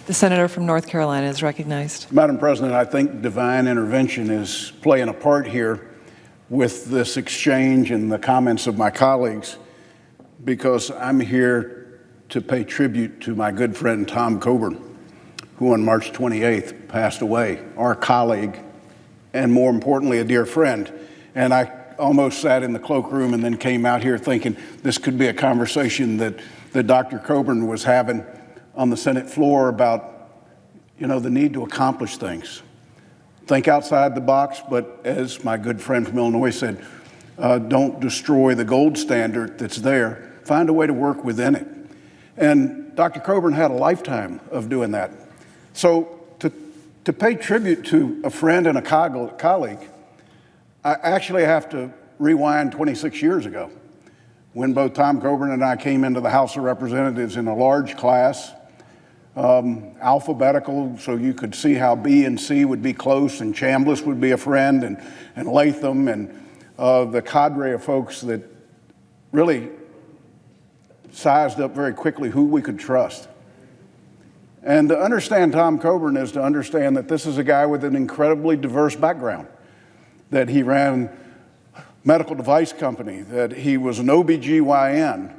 The senator from North Carolina is recognized. Madam President, I think divine intervention is playing a part here with this exchange and the comments of my colleagues, because I'm here to pay tribute to my good friend Tom Coburn, who on March 28th passed away, our colleague, and more importantly, a dear friend. And I almost sat in the cloakroom and then came out here thinking this could be a conversation that Dr. Coburn was having on the Senate floor about, the need to accomplish things. Think outside the box, but as my good friend from Illinois said, don't destroy the gold standard that's there. Find a way to work within it. And Dr. Coburn had a lifetime of doing that. So to pay tribute to a friend and a colleague, I actually have to rewind 26 years ago, when both Tom Coburn and I came into the House of Representatives in a large class, alphabetical, so you could see how B and C would be close, and Chambliss would be a friend, and Latham, and the cadre of folks that really sized up very quickly who we could trust. And to understand Tom Coburn is to understand that this is a guy with an incredibly diverse background, that he ran a medical device company, that he was an OBGYN,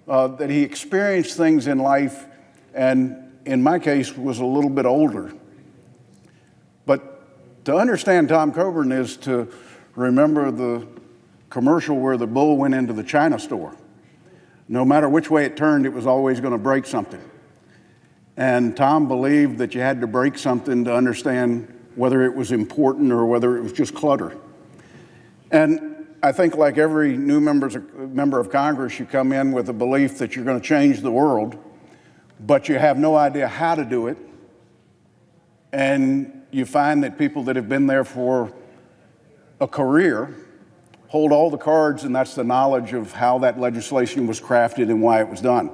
that he experienced things in life, and in my case was a little bit older. But to understand Tom Coburn is to remember the commercial where the bull went into the China store. No matter which way it turned, it was always going to break something. And Tom believed that you had to break something to understand whether it was important or whether it was just clutter. And I think, like every new member of Congress, you come in with a belief that you're going to change the world, but you have no idea how to do it. And you find that people that have been there for a career hold all the cards, and that's the knowledge of how that legislation was crafted and why it was done.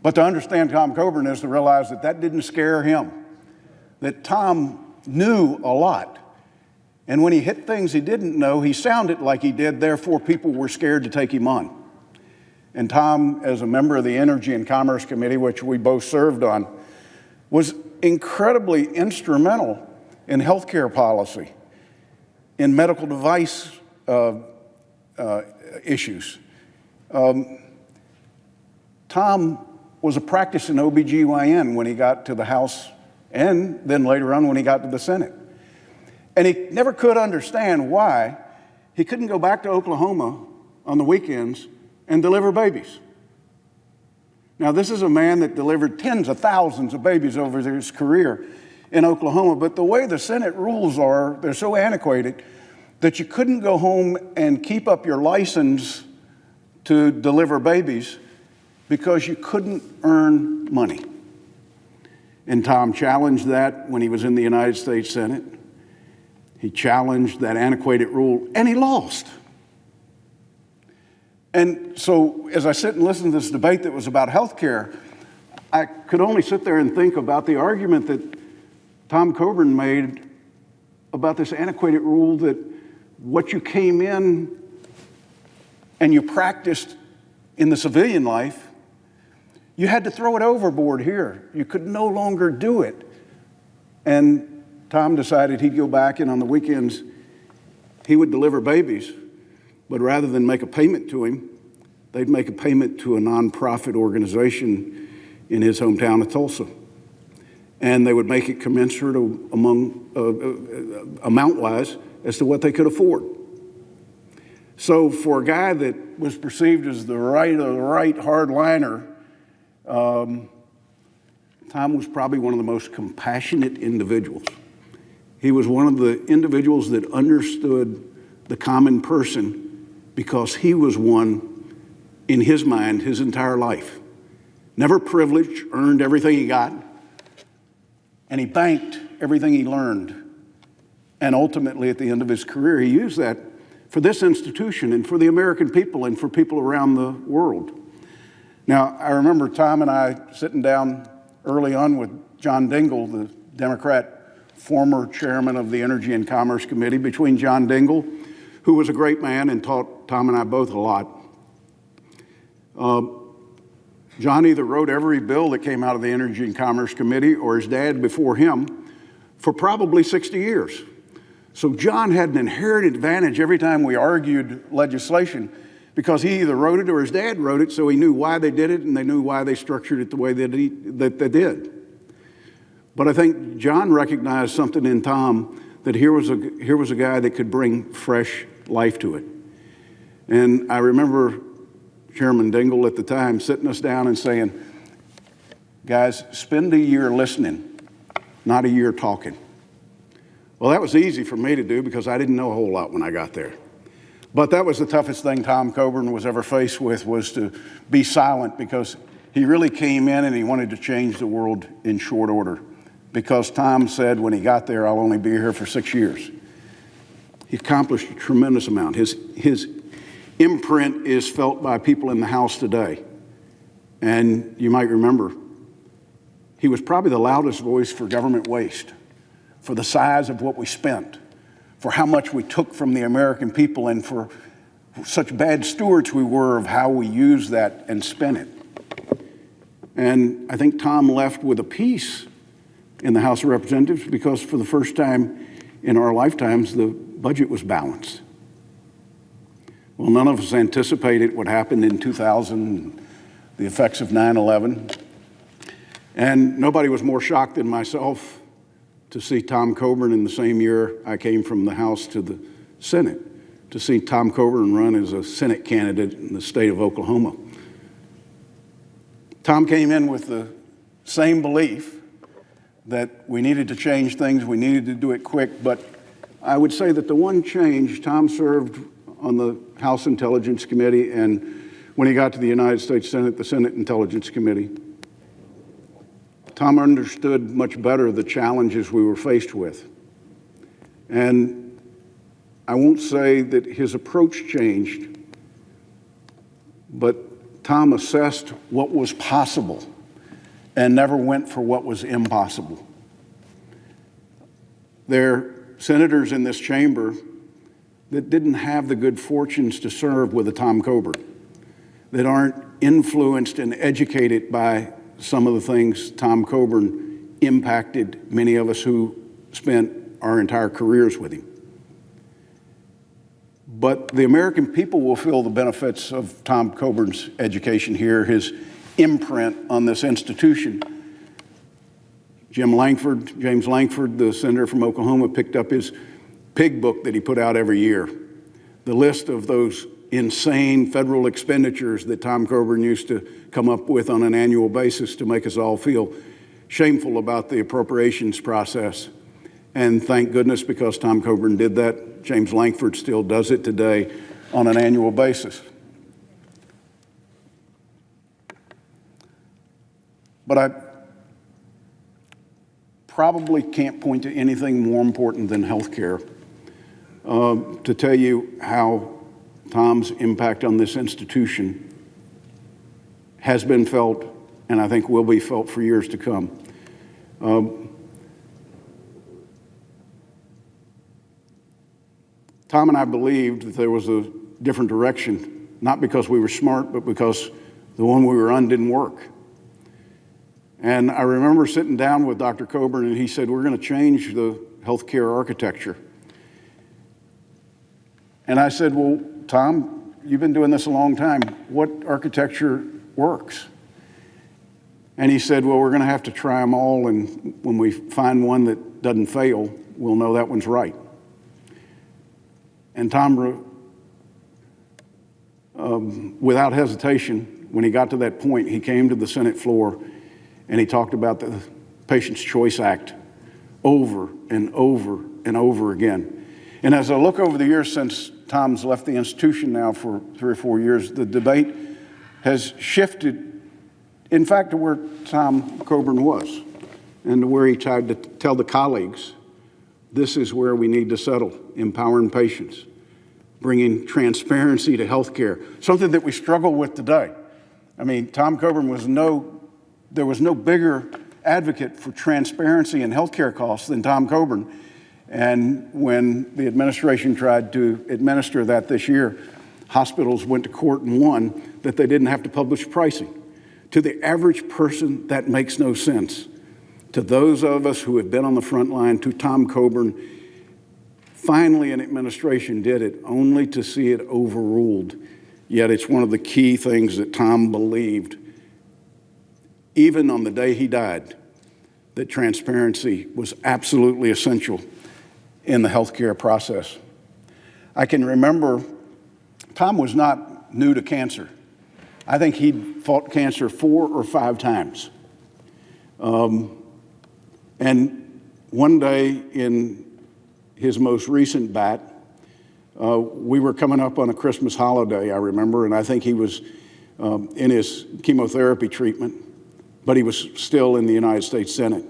But to understand Tom Coburn is to realize that that didn't scare him, that Tom knew a lot. And when he hit things he didn't know, he sounded like he did, therefore people were scared to take him on. And Tom, as a member of the Energy and Commerce Committee, which we both served on, was incredibly instrumental in healthcare policy, in medical device issues. Tom was a practicing OBGYN when he got to the House, and then later on when he got to the Senate. And he never could understand why he couldn't go back to Oklahoma on the weekends and deliver babies. Now, this is a man that delivered tens of thousands of babies over his career in Oklahoma, but the way the Senate rules are, they're so antiquated that you couldn't go home and keep up your license to deliver babies because you couldn't earn money. And Tom challenged that when he was in the United States Senate. He challenged that antiquated rule, and he lost. And so as I sit and listen to this debate that was about health care, I could only sit there and think about the argument that Tom Coburn made about this antiquated rule that what you came in and you practiced in the civilian life, you had to throw it overboard here. You could no longer do it. And Tom decided he'd go back, and on the weekends, he would deliver babies. But rather than make a payment to him, they'd make a payment to a nonprofit organization in his hometown of Tulsa. And they would make it commensurate amount-wise as to what they could afford. So for a guy that was perceived as the right hardliner, Tom was probably one of the most compassionate individuals. He was one of the individuals that understood the common person, because he was one, in his mind, his entire life. Never privileged, earned everything he got, and he banked everything he learned. And ultimately, at the end of his career, he used that for this institution and for the American people and for people around the world. Now, I remember Tom and I sitting down early on with John Dingell, the Democrat former chairman of the Energy and Commerce Committee, between John Dingell, who was a great man and taught Tom and I both a lot. John either wrote every bill that came out of the Energy and Commerce Committee or his dad before him for probably 60 years. So John had an inherent advantage every time we argued legislation because he either wrote it or his dad wrote it, so he knew why they did it and they knew why they structured it the way that they did. But I think John recognized something in Tom, that here was a guy that could bring fresh life to it. And I remember Chairman Dingell at the time sitting us down and saying, guys, spend a year listening, not a year talking. Well, that was easy for me to do because I didn't know a whole lot when I got there. But that was the toughest thing Tom Coburn was ever faced with, was to be silent, because he really came in and he wanted to change the world in short order. Because Tom said when he got there, I'll only be here for 6 years. He accomplished a tremendous amount. His imprint is felt by people in the House today. And you might remember, he was probably the loudest voice for government waste, for the size of what we spent, for how much we took from the American people, and for such bad stewards we were of how we used that and spent it. And I think Tom left with a peace in the House of Representatives, because for the first time in our lifetimes, the budget was balanced. Well, none of us anticipated what happened in 2000, the effects of 9/11. And nobody was more shocked than myself to see Tom Coburn in the same year I came from the House to the Senate, to see Tom Coburn run as a Senate candidate in the state of Oklahoma. Tom came in with the same belief that we needed to change things, we needed to do it quick, but I would say that the one change, Tom served on the House Intelligence Committee, and when he got to the United States Senate, the Senate Intelligence Committee. Tom understood much better the challenges we were faced with. And I won't say that his approach changed, but Tom assessed what was possible and never went for what was impossible. There are senators in this chamber that didn't have the good fortunes to serve with a Tom Coburn, that aren't influenced and educated by some of the things Tom Coburn impacted many of us who spent our entire careers with him. But the American people will feel the benefits of Tom Coburn's education here, his imprint on this institution. James Lankford, the senator from Oklahoma, picked up his pig book that he put out every year. The list of those insane federal expenditures that Tom Coburn used to come up with on an annual basis to make us all feel shameful about the appropriations process. And thank goodness, because Tom Coburn did that, James Lankford still does it today on an annual basis. But I probably can't point to anything more important than healthcare to tell you how Tom's impact on this institution has been felt, and I think will be felt for years to come. Tom and I believed that there was a different direction, not because we were smart, but because the one we were on didn't work. And I remember sitting down with Dr. Coburn, and he said, we're going to change the healthcare architecture. And I said, well, Tom, you've been doing this a long time. What architecture works? And he said, well, we're going to have to try them all, and when we find one that doesn't fail, we'll know that one's right. And Tom, without hesitation, when he got to that point, he came to the Senate floor and he talked about the Patient's Choice Act over and over and over again. And as I look over the years since Tom's left the institution now for 3 or 4 years, the debate has shifted, in fact, to where Tom Coburn was and to where he tried to tell the colleagues, this is where we need to settle, empowering patients, bringing transparency to healthcare, something that we struggle with today. I mean, Tom Coburn there was no bigger advocate for transparency in healthcare costs than Tom Coburn. And when the administration tried to administer that this year, hospitals went to court and won that they didn't have to publish pricing. To the average person, that makes no sense. To those of us who have been on the front line, to Tom Coburn, finally an administration did it, only to see it overruled. Yet it's one of the key things that Tom believed, even on the day he died, that transparency was absolutely essential in the healthcare process. I can remember Tom was not new to cancer. I think he'd fought cancer 4 or 5 times. And one day in his most recent bat, we were coming up on a Christmas holiday, I remember, and I think he was in his chemotherapy treatment, but he was still in the United States Senate.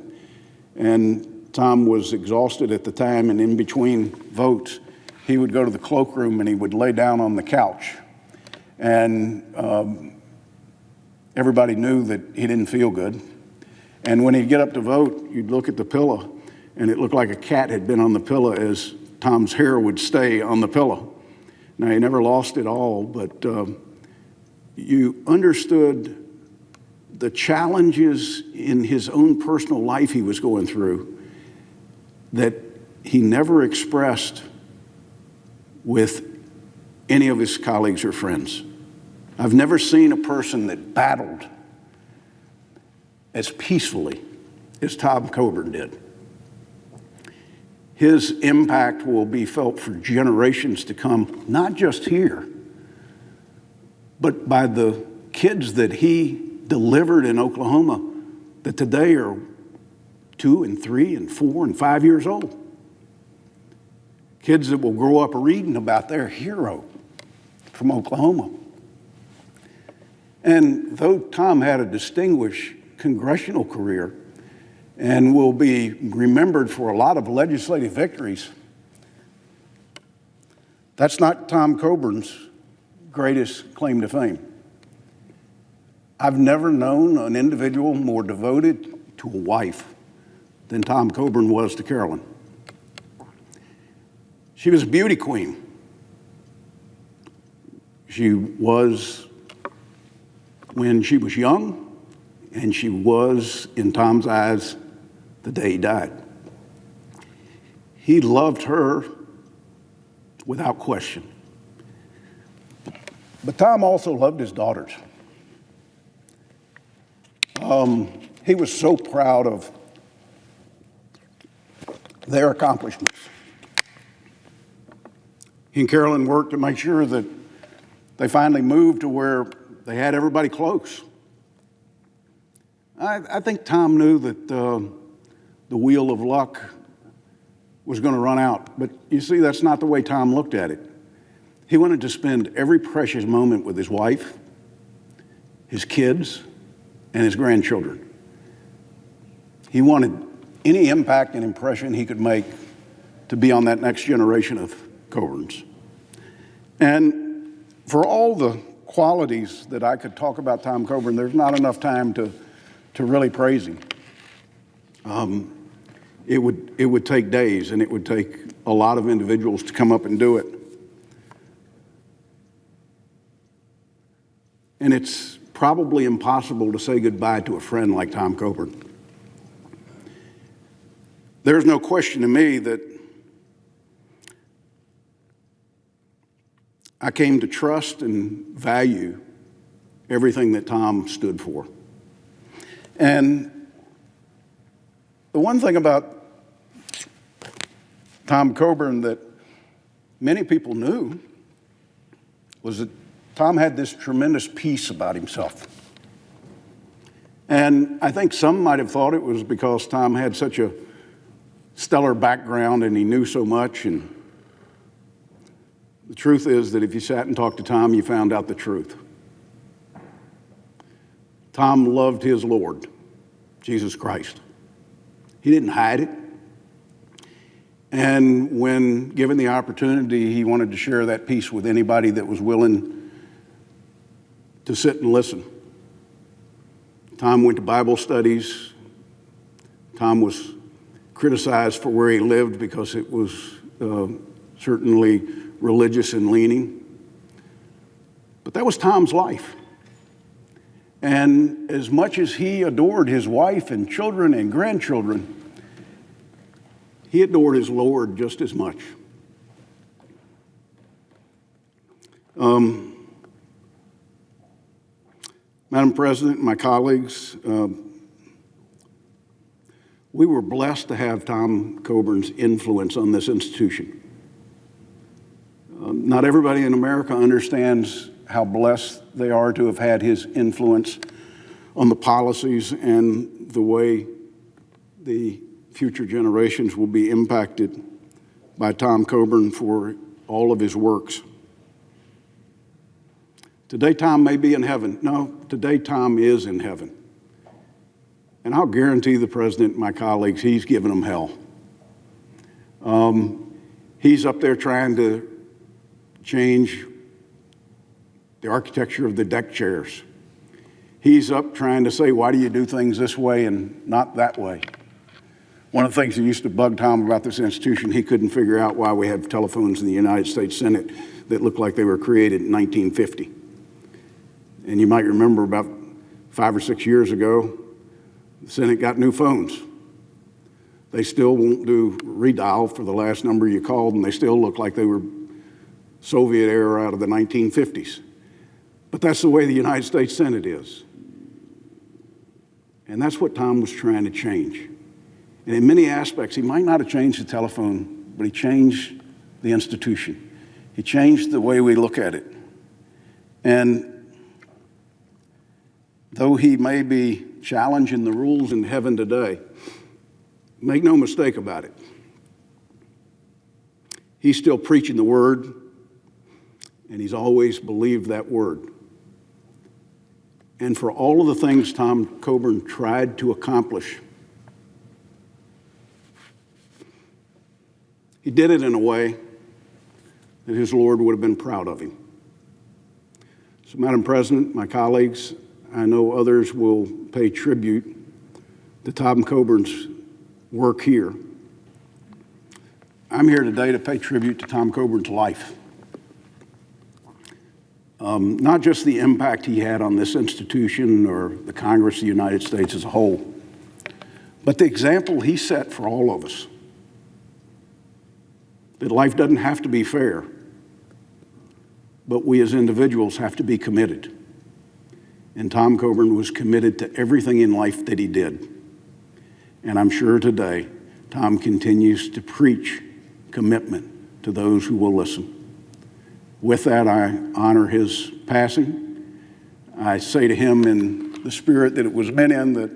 And Tom was exhausted at the time, and in between votes, he would go to the cloakroom and he would lay down on the couch. And everybody knew that he didn't feel good. And when he'd get up to vote, you'd look at the pillow, and it looked like a cat had been on the pillow as Tom's hair would stay on the pillow. Now, he never lost it all, but you understood the challenges in his own personal life he was going through that he never expressed with any of his colleagues or friends. I've never seen a person that battled as peacefully as Tom Coburn did. His impact will be felt for generations to come, not just here, but by the kids that he delivered in Oklahoma that today are 2 and 3 and 4 and 5 years old. Kids that will grow up reading about their hero from Oklahoma. And though Tom had a distinguished congressional career and will be remembered for a lot of legislative victories, that's not Tom Coburn's greatest claim to fame. I've never known an individual more devoted to a wife than Tom Coburn was to Carolyn. She was a beauty queen. She was when she was young, and she was, in Tom's eyes, the day he died. He loved her without question. But Tom also loved his daughters. He was so proud of their accomplishments. He and Carolyn worked to make sure that they finally moved to where they had everybody close. I think Tom knew that the wheel of luck was going to run out. But you see, that's not the way Tom looked at it. He wanted to spend every precious moment with his wife, his kids, and his grandchildren. He wanted any impact and impression he could make to be on that next generation of Coburns. And for all the qualities that I could talk about Tom Coburn, there's not enough time to really praise him. It would take days, and it would take a lot of individuals to come up and do it. And it's probably impossible to say goodbye to a friend like Tom Coburn. There's no question to me that I came to trust and value everything that Tom stood for. And the one thing about Tom Coburn that many people knew was that Tom had this tremendous peace about himself. And I think some might have thought it was because Tom had such a stellar background and he knew so much. And the truth is that if you sat and talked to Tom, you found out the truth. Tom loved his Lord, Jesus Christ. He didn't hide it. And when given the opportunity, he wanted to share that peace with anybody that was willing to sit and listen. Tom went to Bible studies. Tom was criticized for where he lived because it was certainly religious in leaning. But that was Tom's life. And as much as he adored his wife and children and grandchildren, he adored his Lord just as much. Madam President, my colleagues, we were blessed to have Tom Coburn's influence on this institution. Not everybody in America understands how blessed they are to have had his influence on the policies and the way the future generations will be impacted by Tom Coburn for all of his works. Today, Tom may be in heaven. No, today, Tom is in heaven. And I'll guarantee the president and my colleagues, he's giving them hell. He's up there trying to change the architecture of the deck chairs. He's up trying to say, why do you do things this way and not that way? One of the things that used to bug Tom about this institution, he couldn't figure out why we have telephones in the United States Senate that looked like they were created in 1950. And you might remember about 5 or 6 years ago, the Senate got new phones. They still won't do redial for the last number you called, and they still look like they were Soviet era out of the 1950s. But that's the way the United States Senate is. And that's what Tom was trying to change. And in many aspects, he might not have changed the telephone, but he changed the institution. He changed the way we look at it. And though he may be challenging the rules in heaven today, make no mistake about it, he's still preaching the word, and he's always believed that word. And for all of the things Tom Coburn tried to accomplish, he did it in a way that his Lord would have been proud of him. So, Madam President, my colleagues, I know others will pay tribute to Tom Coburn's work here. I'm here today to pay tribute to Tom Coburn's life. Not just the impact he had on this institution or the Congress of the United States as a whole, but the example he set for all of us. That life doesn't have to be fair, but we as individuals have to be committed. And Tom Coburn was committed to everything in life that he did. And I'm sure today, Tom continues to preach commitment to those who will listen. With that, I honor his passing. I say to him in the spirit that it was meant in that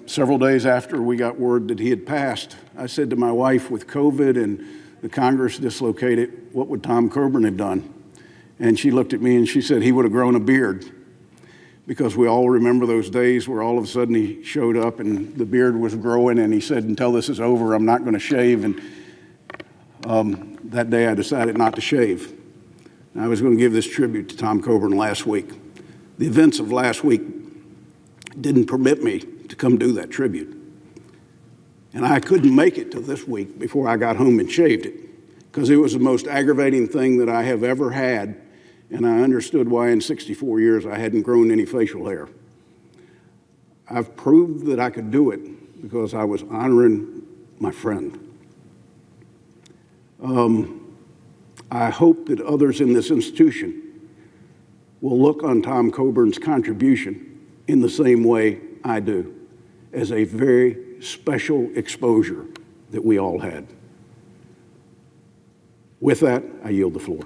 several days after we got word that he had passed, I said to my wife, with COVID and the Congress dislocated, what would Tom Coburn have done? And she looked at me and she said he would have grown a beard, because we all remember those days where all of a sudden he showed up and the beard was growing and he said, until this is over, I'm not going to shave. And that day I decided not to shave. I was going to give this tribute to Tom Coburn last week. The events of last week didn't permit me to come do that tribute. And I couldn't make it to this week before I got home and shaved it, because it was the most aggravating thing that I have ever had, and I understood why in 64 years I hadn't grown any facial hair. I've proved that I could do it because I was honoring my friend. I hope that others in this institution will look on Tom Coburn's contribution in the same way I do, as a very special exposure that we all had. With that, I yield the floor.